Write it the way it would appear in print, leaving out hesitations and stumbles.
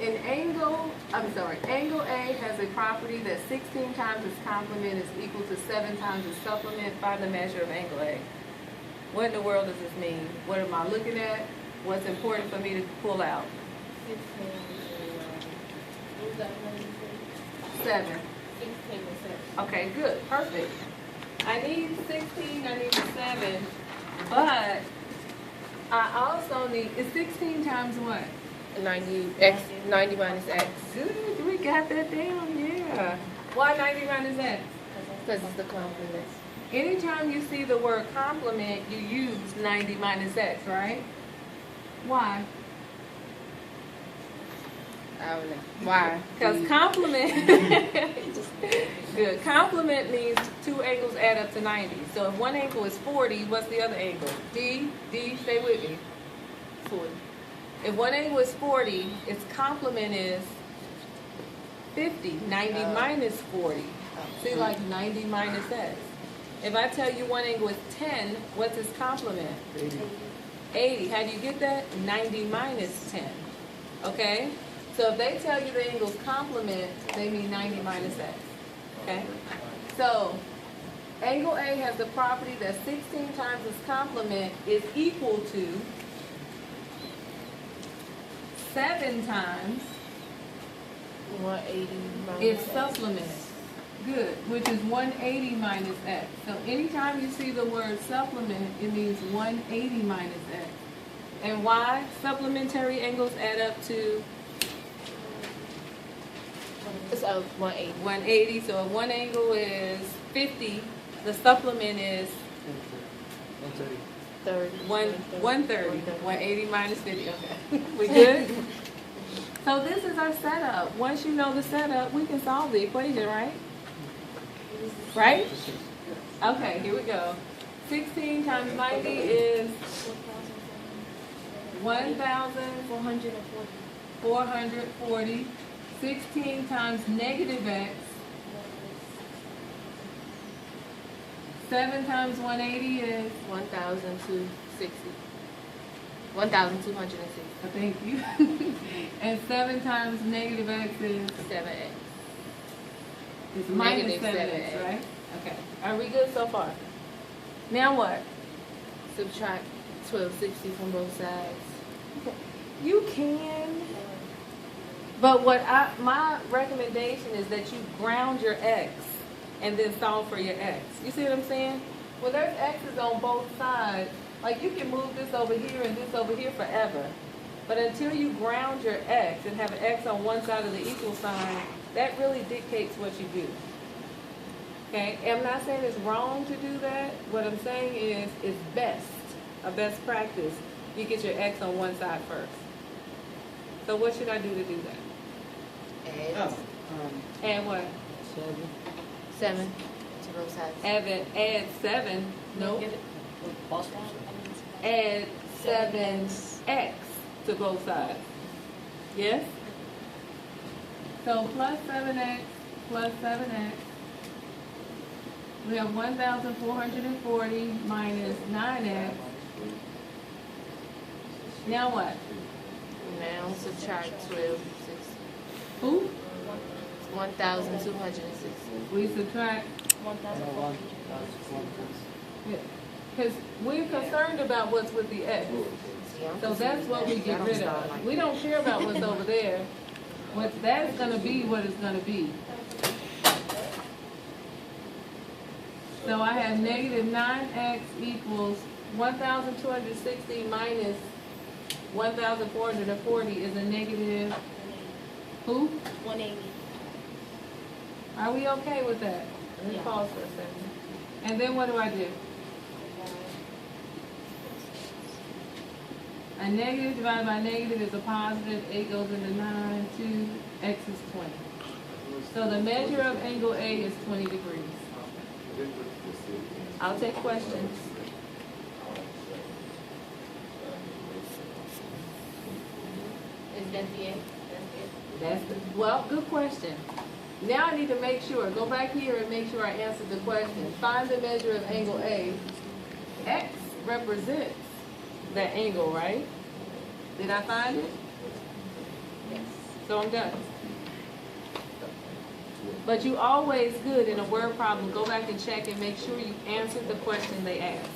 angle A has a property that 16 times its complement is equal to 7 times its supplement. Find the measure of angle A. What in the world does this mean? What am I looking at? What's important for me to pull out? 7. Okay, good, perfect. I need 16, I need 7, but I also need, is 16 times what? 90 minus x. Good, we got that down, yeah. Why 90 minus x? Because it's the complement. Anytime you see the word complement, you use 90 minus x, right? Why? I don't know. Why? Because complement, good. Complement means two angles add up to 90. So if one angle is 40, what's the other angle? D, stay with me. 40. If one angle is 40, its complement is 50. 90 minus 40. See, like 90 minus x. If I tell you one angle is 10, what's its complement? 80. How do you get that? 90 minus 10. Okay? So if they tell you the angle's complement, they mean 90 minus x. Okay? So angle A has the property that 16 times its complement is equal to 7 times 180 minus its supplement. Good, which is 180 minus x. So anytime you see the word supplement, it means 180 minus x. And why? Supplementary angles add up to It's 180. 180. So if one angle is 50, the supplement is 130. 180 minus 50. Okay. We good? So this is our setup. Once you know the setup, we can solve the equation, right? Right? Okay, here we go. 16 times 90 is 1,440. 16 times negative x. 7 times 180 is 1,260. 1,260. Thank you. And 7 times negative x is 7x. It's minus Negative 7x, 7x. right? Okay. Are we good so far? Now what? Subtract 1260 from both sides. You can. But my recommendation is that you ground your x and then solve for your x. You see what I'm saying? Well, there's x's on both sides. Like you can move this over here and this over here forever. But until you ground your x and have an x on one side of the equal sign, that really dictates what you do. Okay? And I'm not saying it's wrong to do that. What I'm saying is it's best, a best practice. You get your x on one side first. So what should I do to do that? Add what? 7 to both sides. Add 7. Nope. Add 7x to both sides. Yes? So plus 7x plus 7x. We have 1,440 minus 9x. Now what? Now subtract 1260. Who? 1,260. We subtract. Because we're concerned about what's with the x. So that's what we get rid of. We don't care about what's over there. That's going to be what it's going to be. So I have negative 9x equals 1,260 minus 1,440 is a negative, who? 180. Are we okay with that? Let me pause for a second. And then what do I do? A negative divided by negative is a positive. 8 goes into 9. 2, x is 20. So the measure of angle A is 20 degrees. I'll take questions. Is that the end? Well, good question. Now I need to make sure, go back here and make sure I answered the question. Find the measure of angle A. X represents that angle, right? Did I find it? Yes. So I'm done. But you always good in a word problem. Go back and check and make sure you answered the question they asked.